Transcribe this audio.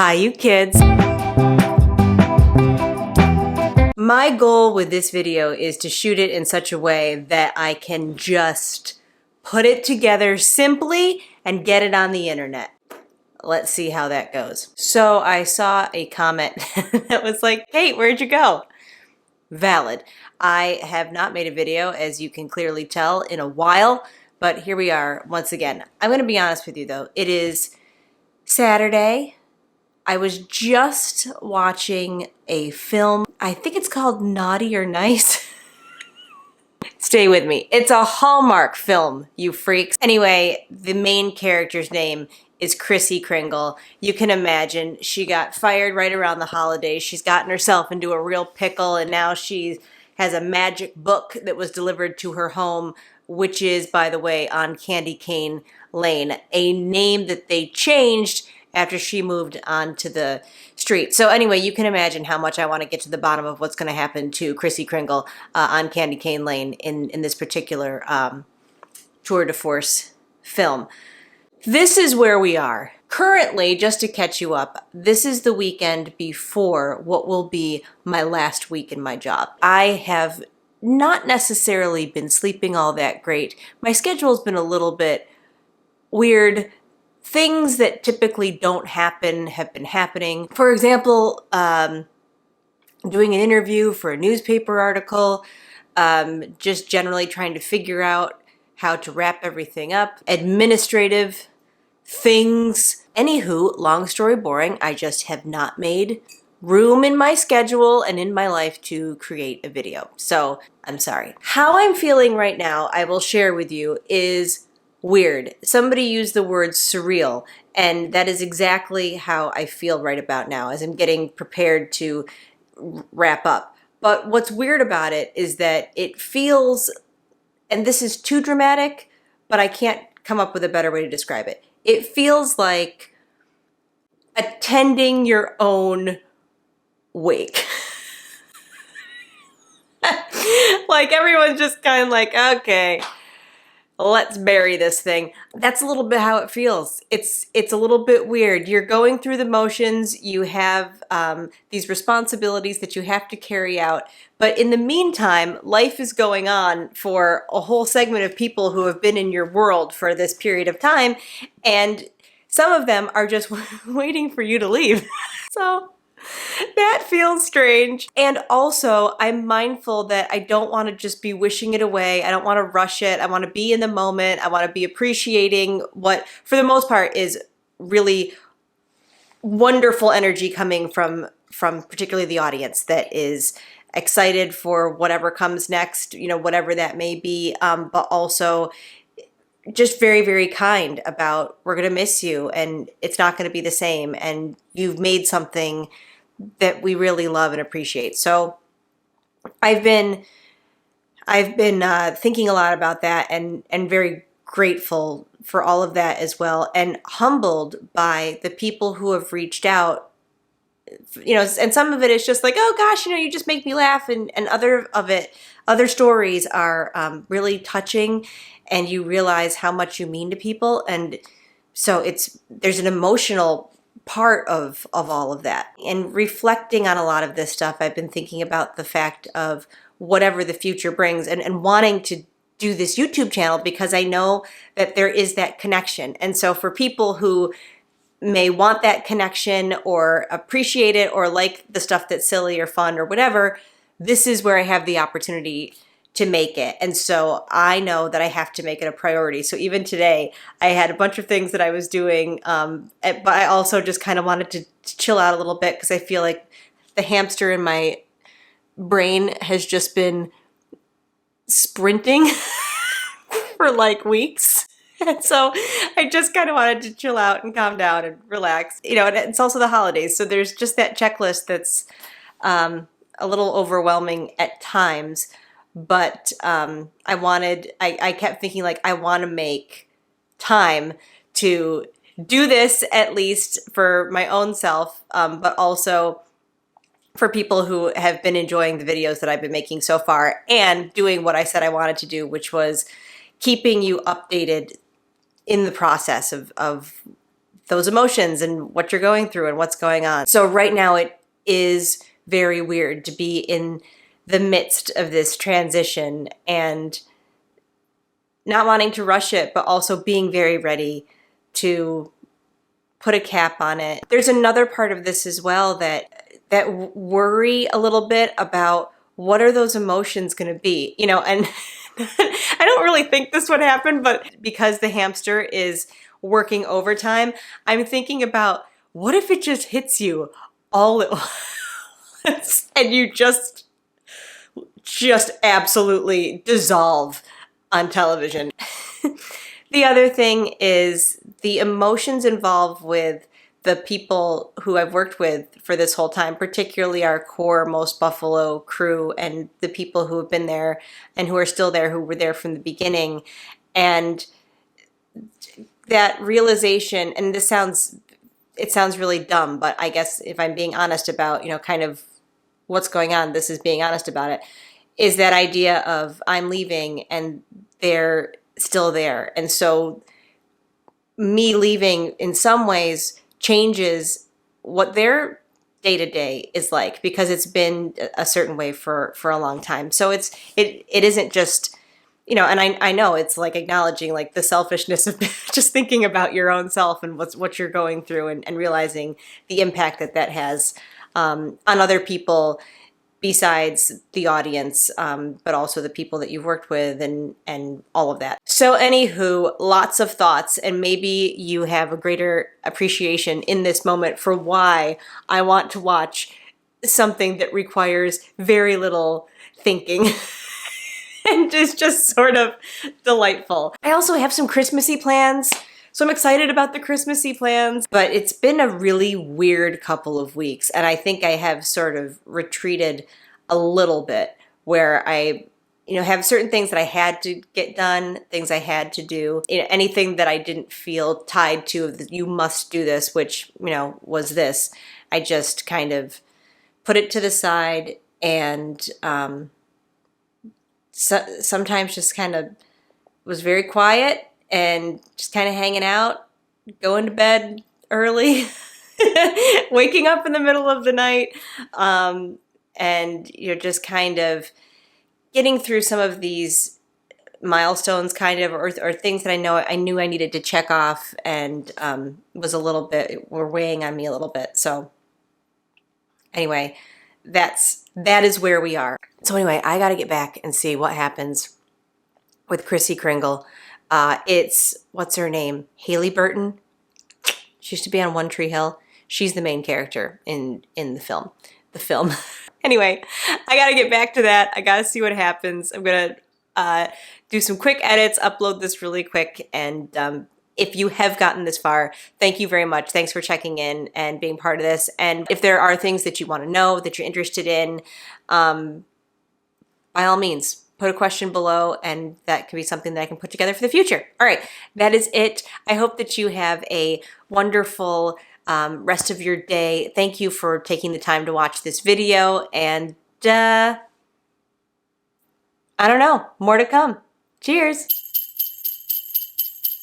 Hi, you kids. My goal with this video is to shoot it in such a way that I can just put it together simply and get it on the internet. Let's see how that goes. So I saw a comment that was like, Kate, where'd you go? Valid. I have not made a video, as you can clearly tell, in a while, but here we are once again. I'm going to be honest with you though. It is Saturday. I was just watching a film. I think it's called Naughty or Nice. Stay with me. It's a Hallmark film, you freaks. Anyway, the main character's name is Chrissy Kringle. You can imagine she got fired right around the holidays. She's gotten herself into a real pickle, and now she has a magic book that was delivered to her home, which is, by the way, on Candy Cane Lane, a name that they changed after she moved onto the street. So anyway, you can imagine how much I want to get to the bottom of what's going to happen to Chrissy Kringle on Candy Cane Lane in this particular tour de force film. This is where we are. Currently, just to catch you up, this is the weekend before what will be my last week in my job. I have not necessarily been sleeping all that great. My schedule's been a little bit weird. Things that typically don't happen have been happening. For example, doing an interview for a newspaper article, just generally trying to figure out how to wrap everything up, administrative things. Anywho, long story boring, I just have not made room in my schedule and in my life to create a video. So I'm sorry. How I'm feeling right now, I will share with you, is weird. Somebody used the word surreal, and that is exactly how I feel right about now as I'm getting prepared to wrap up. But what's weird about it is that it feels, and this is too dramatic, but I can't come up with a better way to describe it. It feels like attending your own wake. Like everyone's just kind of like, okay, let's bury this thing. That's a little bit how it feels. It's a little bit weird. You're going through the motions. You have these responsibilities that you have to carry out. But in the meantime, life is going on for a whole segment of people who have been in your world for this period of time. And some of them are just waiting for you to leave. So that feels strange. And also, I'm mindful that I don't want to just be wishing it away. I don't want to rush it. I want to be in the moment. I want to be appreciating what, for the most part, is really wonderful energy coming from particularly the audience that is excited for whatever comes next, you know, whatever that may be, but also just very, very kind about, we're going to miss you and it's not going to be the same, and you've made something that we really love and appreciate. So I've been thinking a lot about that, and very grateful for all of that as well, and humbled by the people who have reached out. You know, and some of it is just like, oh gosh, you know, you just make me laugh, and other stories are really touching, and you realize how much you mean to people. And so there's an emotional part of all of that. And reflecting on a lot of this stuff, I've been thinking about the fact of whatever the future brings, and wanting to do this YouTube channel because I know that there is that connection. And so for people who may want that connection or appreciate it or like the stuff that's silly or fun or whatever, this is where I have the opportunity to make it. And so I know that I have to make it a priority. So even today, I had a bunch of things that I was doing, but I also just kind of wanted to chill out a little bit because I feel like the hamster in my brain has just been sprinting for like weeks. And so I just kind of wanted to chill out and calm down and relax. You know, and it's also the holidays, so there's just that checklist that's a little overwhelming at times. But I kept thinking, like, I want to make time to do this, at least for my own self, but also for people who have been enjoying the videos that I've been making so far, and doing what I said I wanted to do, which was keeping you updated in the process of those emotions and what you're going through and what's going on. So right now it is very weird to be in the midst of this transition and not wanting to rush it, but also being very ready to put a cap on it. There's another part of this as well that worry a little bit about what are those emotions going to be, you know, and I don't really think this would happen, but because the hamster is working overtime, I'm thinking about what if it just hits you all at once and you just absolutely dissolve on television. The other thing is the emotions involved with the people who I've worked with for this whole time, particularly our core Most Buffalo crew and the people who have been there and who are still there, who were there from the beginning. And that realization, and it sounds really dumb, but I guess if I'm being honest about, you know, kind of what's going on, this is being honest about it, is that idea of I'm leaving and they're still there. And so me leaving in some ways changes what their day-to-day is like, because it's been a certain way for a long time. So it isn't just, you know, and I know it's like acknowledging like the selfishness of just thinking about your own self and what you're going through, and realizing the impact that has on other people besides the audience, but also the people that you've worked with and all of that. So anywho, lots of thoughts, and maybe you have a greater appreciation in this moment for why I want to watch something that requires very little thinking and is just sort of delightful. I also have some Christmassy plans. So I'm excited about the Christmassy plans, but it's been a really weird couple of weeks, and I think I have sort of retreated a little bit, where I, you know, have certain things that I had to get done, things I had to do, you know, anything that I didn't feel tied to, you must do this, which, you know, was this. I just kind of put it to the side, and sometimes just kind of was very quiet and just kind of hanging out, going to bed early, waking up in the middle of the night, and you're just kind of getting through some of these milestones, kind of, or things that I knew I needed to check off, and were weighing on me a little bit. So anyway, that is where we are. So anyway, I got to get back and see what happens with Chrissy Kringle. It's, what's her name? Haley Burton. She used to be on One Tree Hill. She's the main character in the film. Anyway, I gotta get back to that. I gotta see what happens. I'm gonna do some quick edits, upload this really quick, and if you have gotten this far, thank you very much. Thanks for checking in and being part of this. And if there are things that you want to know, that you're interested in, by all means, put a question below, and that can be something that I can put together for the future. All right, that is it. I hope that you have a wonderful rest of your day. Thank you for taking the time to watch this video, and I don't know, more to come. Cheers.